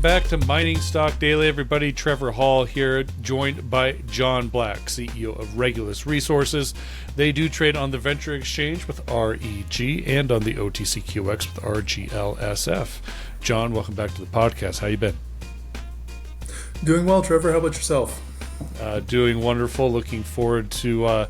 back to Mining Stock Daily, everybody. Trevor Hall here, joined by John Black, CEO of Regulus Resources. They do trade on the Venture Exchange with REG and on the OTCQX with RGLSF. John, welcome back to the podcast. How you been? Doing well, Trevor. How about yourself? Doing wonderful. Looking forward to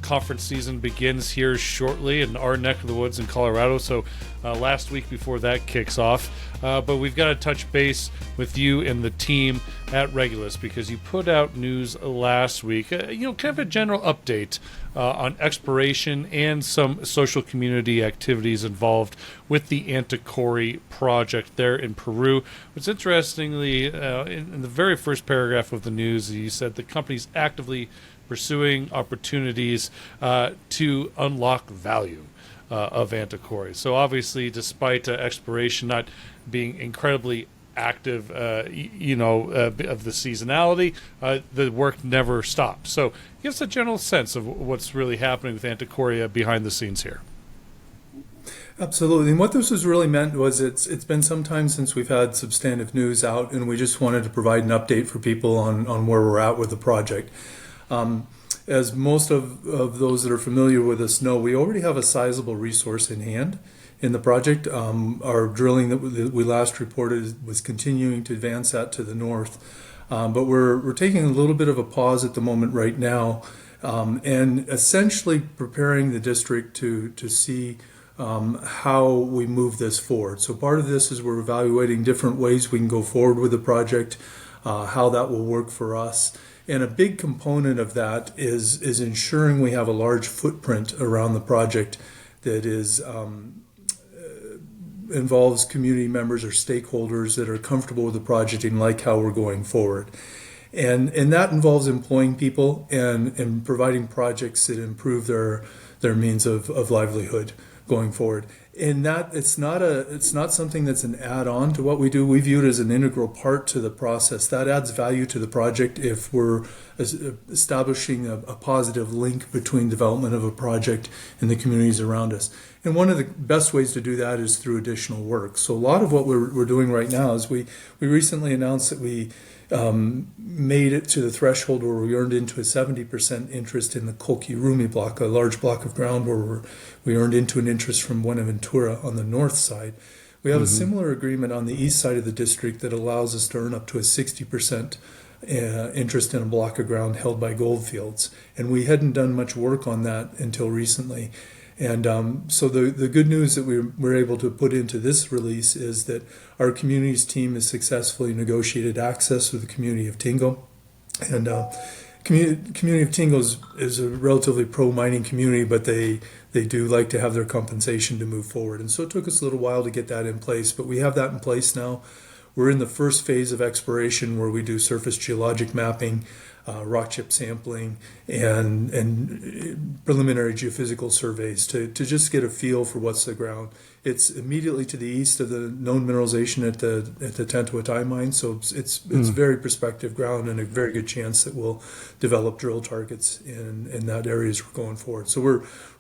conference season begins here shortly in our neck of the woods in Colorado. So last week before that kicks off. But we've got to touch base with you and the team at Regulus because you put out news last week, kind of a general update on exploration and some social community activities involved with the AntaKori project there in Peru. What's interestingly, in the very first paragraph of the news, you said the company's actively pursuing opportunities to unlock value of AntaKori. So obviously, despite exploration not being incredibly active, of the seasonality, the work never stops. So give us a general sense of what's really happening with AntaKori behind the scenes here. Absolutely. And what this was really meant was it's been some time since we've had substantive news out, and we just wanted to provide an update for people on where we're at with the project. As most of those that are familiar with us know, we already have a sizable resource in hand in the project. Our drilling that we last reported was continuing to advance that to the north. But we're taking a little bit of a pause at the moment right now and essentially preparing the district to see how we move this forward. So part of this is we're evaluating different ways we can go forward with the project, how that will work for us. And a big component of that is ensuring we have a large footprint around the project that is involves community members or stakeholders that are comfortable with the project and like how we're going forward. And that involves employing people and providing projects that improve their means of livelihood going forward. And that it's not something that's an add-on to what we do. We view it as an integral part to the process. That adds value to the project if we're establishing a positive link between development of a project and the communities around us. And one of the best ways to do that is through additional work. So a lot of what we're doing right now is we recently announced that we made it to the threshold where we earned into a 70% interest in the Koki Rumi block, a large block of ground where we earned into an interest from Buenaventura on the north side. We have a similar agreement on the east side of the district that allows us to earn up to a 60% interest in a block of ground held by Goldfields. And we hadn't done much work on that until recently. And so the good news that we're able to put into this release is that our communities team has successfully negotiated access with the community of Tingo. And community of Tingo is a relatively pro-mining community, but they do like to have their compensation to move forward. And so it took us a little while to get that in place, but we have that in place now. We're in the first phase of exploration where we do surface geologic mapping, rock chip sampling, and preliminary geophysical surveys to just get a feel for what's the ground. It's immediately to the east of the known mineralization at the Tantuatai mine, so it's very prospective ground and a very good chance that we'll develop drill targets in that area as we're going forward. So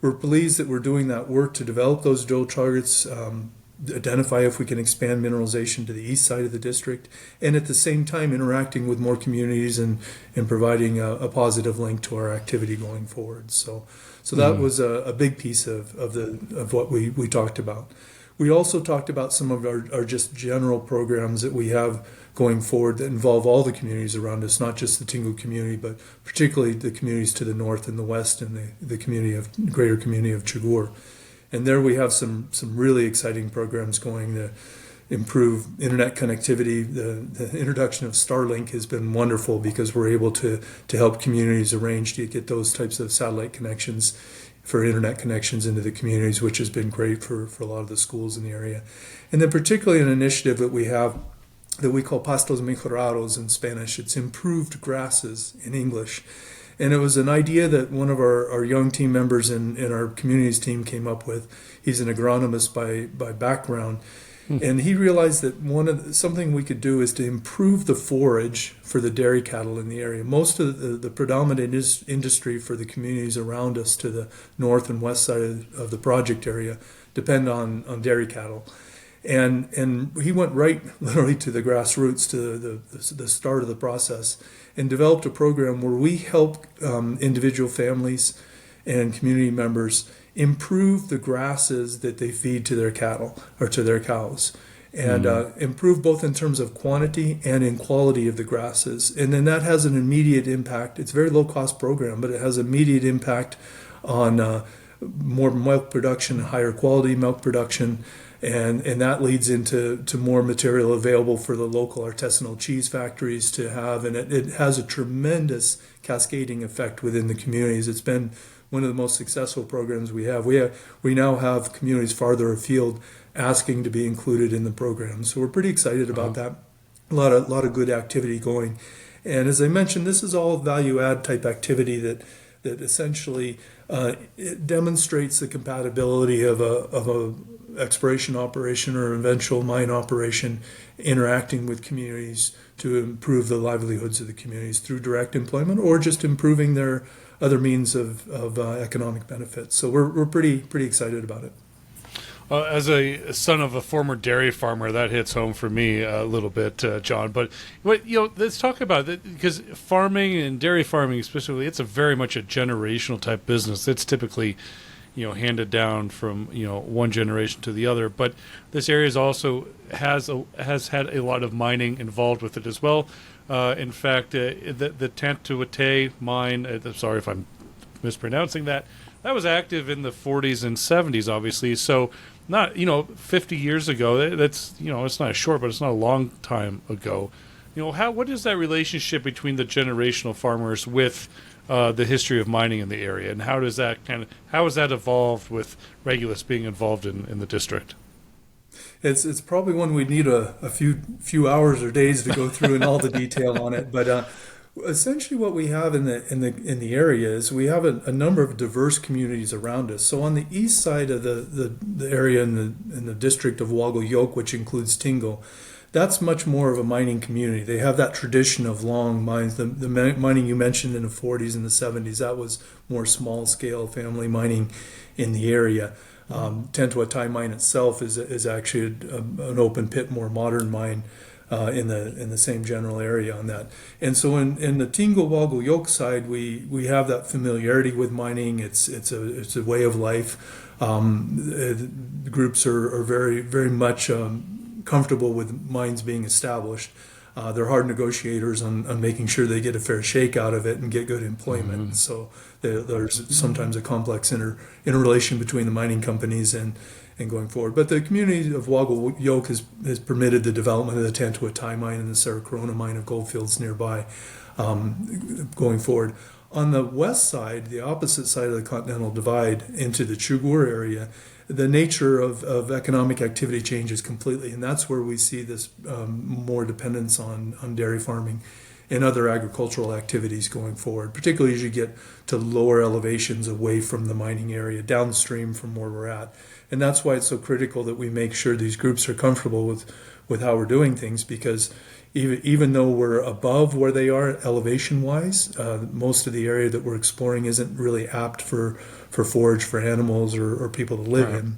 we're pleased that we're doing that work to develop those drill targets, identify if we can expand mineralization to the east side of the district, and at the same time interacting with more communities and providing a positive link to our activity going forward. So that was a big piece of what we talked about. We also talked about some of our just general programs that we have going forward that involve all the communities around us, not just the Tingo community, but particularly the communities to the north and the west and the greater community of Chagor. And there we have some really exciting programs going to improve internet connectivity. The introduction of Starlink has been wonderful because we're able to help communities arrange to get those types of satellite connections for internet connections into the communities, which has been great for a lot of the schools in the area. And then particularly an initiative that we have that we call Pastos Mejorados in Spanish. It's improved grasses in English. And it was an idea that one of our young team members in our communities team came up with. He's an agronomist by background. And he realized that something we could do is to improve the forage for the dairy cattle in the area. Most of the predominant industry for the communities around us to the north and west side of the project area depend on dairy cattle. And he went right literally to the grassroots, to the start of the process, and developed a program where we help individual families and community members improve the grasses that they feed to their cattle or to their cows, and improve both in terms of quantity and in quality of the grasses. And then that has an immediate impact. It's a very low cost program, but it has immediate impact on more milk production, higher quality milk production, and that leads into more material available for the local artisanal cheese factories to have, and it has a tremendous cascading effect within the communities. It's been one of the most successful programs we have. We now have communities farther afield asking to be included in the program, so we're pretty excited about that. A lot of good activity going, and as I mentioned, this is all value add type activity that essentially it demonstrates the compatibility of a exploration operation or eventual mine operation interacting with communities to improve the livelihoods of the communities through direct employment or just improving their other means of economic benefits. So we're pretty excited about it. As a son of a former dairy farmer, that hits home for me a little bit, John. But let's talk about it, because farming and dairy farming, especially, it's a very much a generational type business. It's typically, handed down from one generation to the other. But this area is also has had a lot of mining involved with it as well. In fact, the Tinto mine. I'm sorry if I'm mispronouncing that. That was active in the 40s and 70s, obviously. So, not 50 years ago. That's it's not short, but it's not a long time ago. What is that relationship between the generational farmers with the history of mining in the area, and how has that evolved with Regulus being involved in the district? It's probably one we'd need a few hours or days to go through in all the detail on it, but. Essentially, what we have in the area is we have a number of diverse communities around us. So on the east side of the area in the district of Wagulyok, which includes Tingo, that's much more of a mining community. They have that tradition of long mines. The mining you mentioned in the 40s and the 70s, that was more small scale family mining in the area. Tinto mine itself is actually an open pit, more modern mine. In the same general area on that. And so in the Tingo Wagulyok side, we have that familiarity with mining. It's a way of life. The groups are very much comfortable with mines being established. They're hard negotiators on making sure they get a fair shake out of it and get good employment. Mm-hmm. So there's sometimes a complex interrelation between the mining companies and going forward. But the community of Wagulyok has permitted the development of the Tinto mine and the Cerro Corona mine of goldfields nearby going forward. On the west side, the opposite side of the Continental Divide into the Chugur area, the nature of economic activity changes completely, and that's where we see this more dependence on dairy farming and other agricultural activities going forward, particularly as you get to lower elevations away from the mining area, downstream from where we're at. And that's why it's so critical that we make sure these groups are comfortable with how we're doing things, because even though we're above where they are elevation-wise, most of the area that we're exploring isn't really apt for forage for animals or people to live in.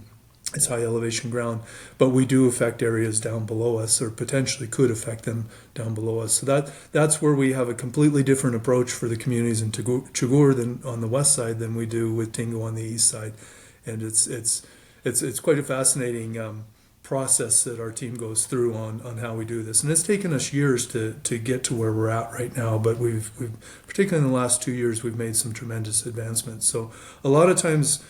It's high elevation ground, but we do affect areas down below us, or potentially could affect them down below us. So that's where we have a completely different approach for the communities in Chugur than on the west side than we do with Tingo on the east side, and it's quite a fascinating process that our team goes through on how we do this, and it's taken us years to get to where we're at right now. But we've particularly in the last 2 years, we've made some tremendous advancements. So a lot of times,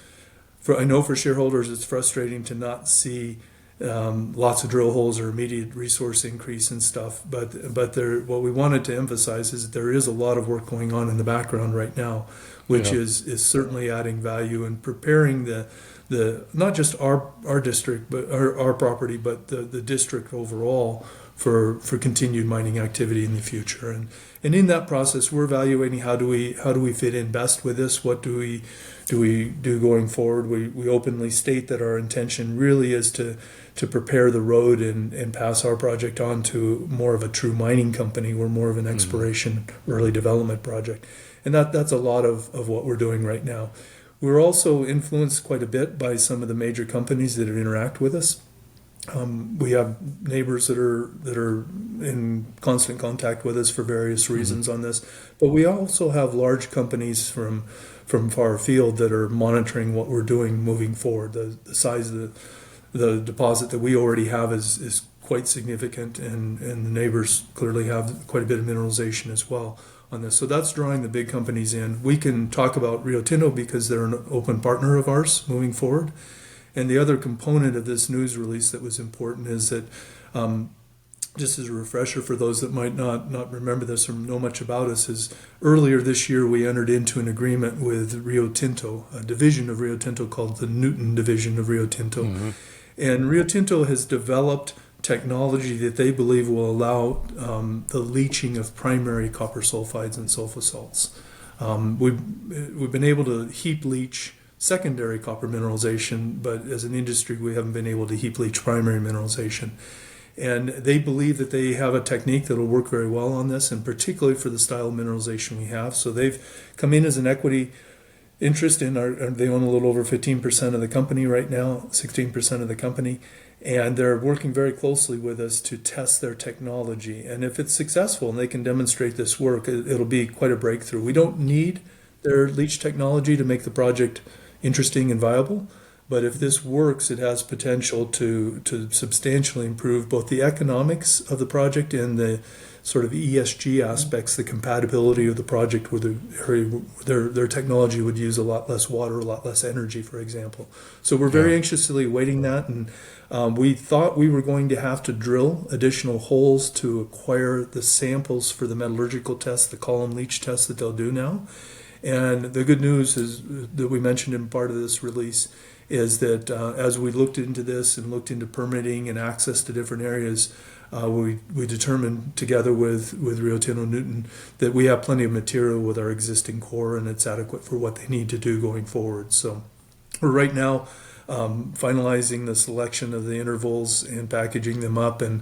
I know for shareholders, it's frustrating to not see lots of drill holes or immediate resource increase and stuff. But what we wanted to emphasize is that there is a lot of work going on in the background right now, which is certainly adding value and preparing the not just our district, but our property, but the district overall for continued mining activity in the future. And in that process, we're evaluating how do we fit in best with this. What do we do going forward? We openly state that our intention really is to prepare the road and pass our project on to more of a true mining company. We're more of an exploration, early development project. And that's a lot of what we're doing right now. We're also influenced quite a bit by some of the major companies that interact with us. We have neighbors that are in constant contact with us for various reasons on this, but we also have large companies from far afield that are monitoring what we're doing moving forward. The size of the deposit that we already have is quite significant, and the neighbors clearly have quite a bit of mineralization as well on this. So that's drawing the big companies in. We can talk about Rio Tinto because they're an open partner of ours moving forward. And the other component of this news release that was important is that, just as a refresher for those that might not remember this or know much about us, is earlier this year we entered into an agreement with Rio Tinto, a division of Rio Tinto called the Nuton division of Rio Tinto. Mm-hmm. And Rio Tinto has developed technology that they believe will allow the leaching of primary copper sulfides and sulfur salts. We've been able to heap leach secondary copper mineralization, but as an industry we haven't been able to heap leach primary mineralization. And they believe that they have a technique that will work very well on this, and particularly for the style of mineralization we have. So they've come in as an equity interest in they own a little over 15% of the company right now, 16% of the company, and they're working very closely with us to test their technology. And if it's successful and they can demonstrate this work, it'll be quite a breakthrough. We don't need their leach technology to make the project interesting and viable, but if this works, it has potential to substantially improve both the economics of the project and the sort of ESG aspects, the compatibility of the project with the area. Their technology would use a lot less water, a lot less energy, for example. So we're very anxiously awaiting that, and we thought we were going to have to drill additional holes to acquire the samples for the metallurgical test, the column leach test that they'll do now. And the good news is that we mentioned in part of this release is that as we looked into this and looked into permitting and access to different areas, we determined together with Rio Tinto Nuton that we have plenty of material with our existing core and it's adequate for what they need to do going forward. So we're right now finalizing the selection of the intervals and packaging them up, and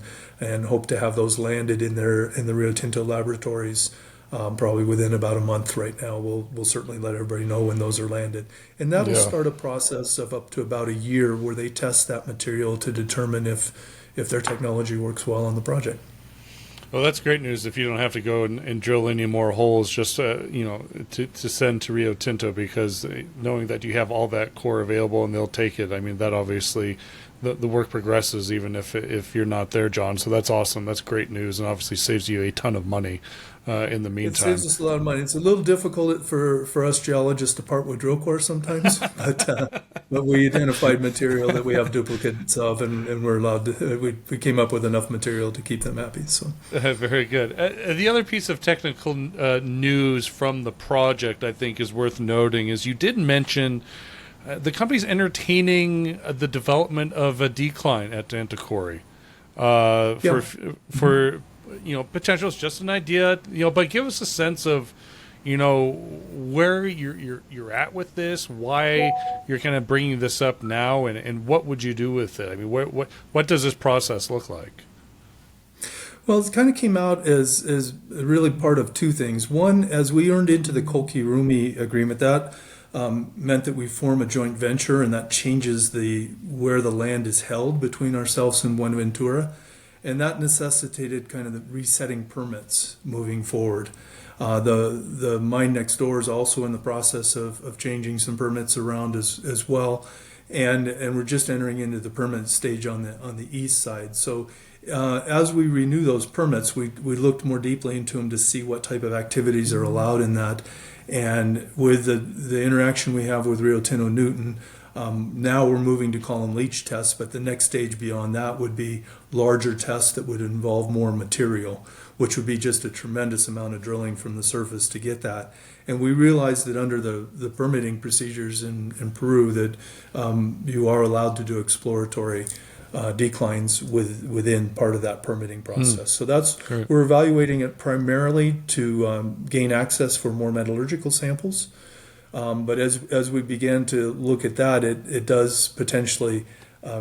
hope to have those landed in the Rio Tinto laboratories. Probably within about a month right now. We'll certainly let everybody know when those are landed. And that'll start a process of up to about a year where they test that material to determine if their technology works well on the project. Well, that's great news if you don't have to go and drill any more holes just to send to Rio Tinto, because knowing that you have all that core available and they'll take it, I mean, that obviously the work progresses even if you're not there, John. So that's awesome. That's great news, and obviously saves you a ton of money in the meantime. It saves us a lot of money. It's a little difficult for us geologists to part with drill core sometimes, but we identified material that we have duplicates of, and we're allowed to. We came up with enough material to keep them happy. So very good. The other piece of technical news from the project I think is worth noting is you did mention the company's entertaining the development of a decline at AntaKori for potential. It's just an idea, but give us a sense of, where you're at with this, why you're kind of bringing this up now, and what would you do with it? I mean, what does this process look like? Well, it kind of came out as really part of two things. One, as we earned into the Koki-Rumi agreement, that meant that we form a joint venture, and that changes where the land is held between ourselves and Buenaventura. And that necessitated kind of the resetting permits moving forward. The mine next door is also in the process of changing some permits around as well, and we're just entering into the permit stage on the east side. So as we renew those permits, we looked more deeply into them to see what type of activities are allowed in that. And with the interaction we have with Rio Tinto Nuton, now we're moving to column leach tests, but the next stage beyond that would be larger tests that would involve more material, which would be just a tremendous amount of drilling from the surface to get that. And we realized that under the permitting procedures in Peru that you are allowed to do exploratory declines within part of that permitting process. So that's great. We're evaluating it primarily to gain access for more metallurgical samples. But as we began to look at that, it does potentially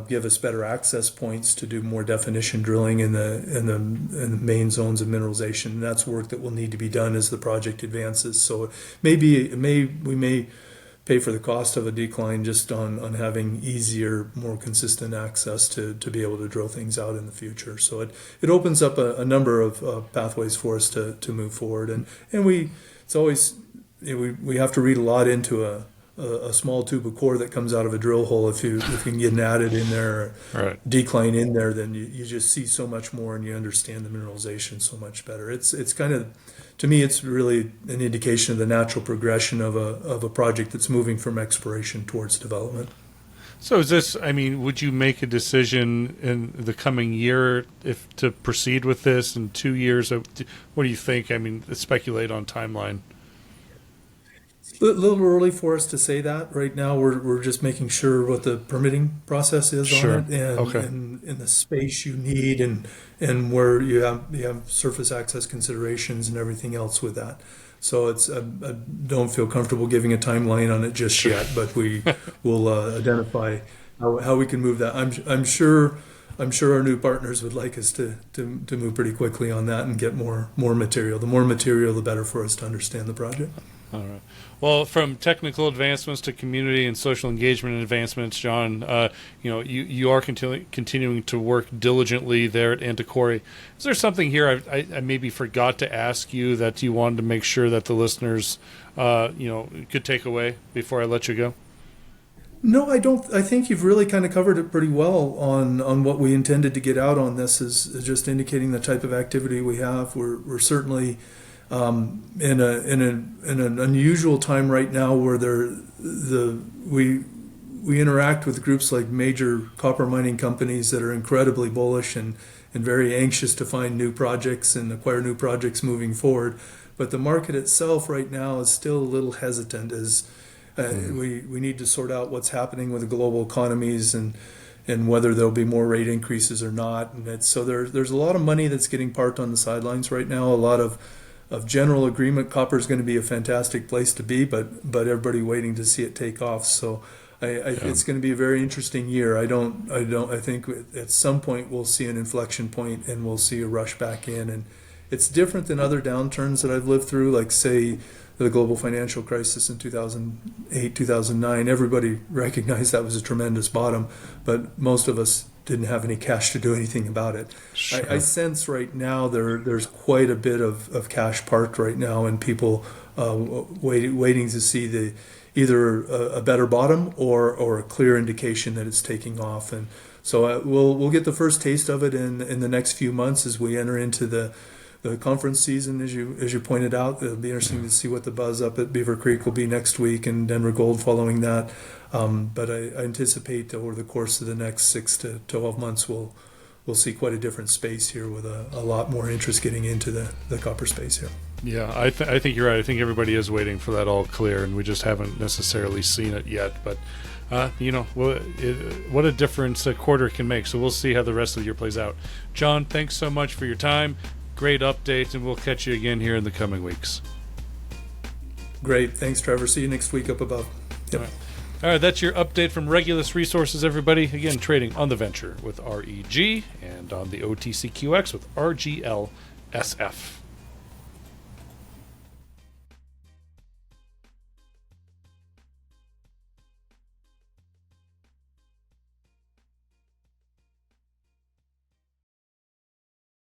give us better access points to do more definition drilling in the main zones of mineralization. And that's work that will need to be done as the project advances. So we may pay for the cost of a decline just on having easier, more consistent access to be able to drill things out in the future. So it opens up a number of pathways for us to move forward. And it's always, we have to read a lot into a small tube of core that comes out of a drill hole. If you can get an adit in there, right, decline in there, then you just see so much more and you understand the mineralization so much better. It's kind of, to me, it's really an indication of the natural progression of a project that's moving from exploration towards development. So is this, I mean, would you make a decision in the coming year if to proceed with this in 2 years? What do you think? I mean, speculate on timeline. A little early for us to say that. Right now, we're just making sure what the permitting process is Sure. on it, and, Okay. and the space you need, and where you have surface access considerations and everything else with that. So I don't feel comfortable giving a timeline on it just yet, but we will identify how we can move that. I'm sure our new partners would like us to move pretty quickly on that and get more material. The more material, the better for us to understand the project. All right. Well, from technical advancements to community and social engagement advancements, John, you are continuing to work diligently there at AntaKori. Is there something here I maybe forgot to ask you that you wanted to make sure that the listeners, could take away before I let you go? No, I don't. I think you've really kind of covered it pretty well on what we intended to get out on this, is just indicating the type of activity we have. We're certainly in an unusual time right now where we interact with groups like major copper mining companies that are incredibly bullish and very anxious to find new projects and acquire new projects moving forward. But the market itself right now is still a little hesitant, as we need to sort out what's happening with the global economies and whether there'll be more rate increases or not. And so there's a lot of money that's getting parked on the sidelines right now. A lot of general agreement, copper is going to be a fantastic place to be, but everybody waiting to see it take off. So it's going to be a very interesting year. I think at some point we'll see an inflection point and we'll see a rush back in. And it's different than other downturns that I've lived through, like say the global financial crisis in 2008, 2009. Everybody recognized that was a tremendous bottom, but most of us didn't have any cash to do anything about it. Sure. I sense right now there's quite a bit of cash parked right now, and people waiting to see either a better bottom or a clear indication that it's taking off. And so we'll get the first taste of it in the next few months as we enter into the conference season, as you pointed out. It'll be interesting to see what the buzz up at Beaver Creek will be next week, and Denver Gold following that. But I anticipate over the course of the next 6 to 12 months, we'll see quite a different space here with a lot more interest getting into the copper space here. Yeah, I think you're right. I think everybody is waiting for that all clear, and we just haven't necessarily seen it yet. But what a difference a quarter can make. So we'll see how the rest of the year plays out. John, thanks so much for your time. Great update, and we'll catch you again here in the coming weeks. Great. Thanks, Trevor. See you next week up above. Yep. All right, that's your update from Regulus Resources, everybody. Again, trading on the Venture with REG and on the OTCQX with RGLSF.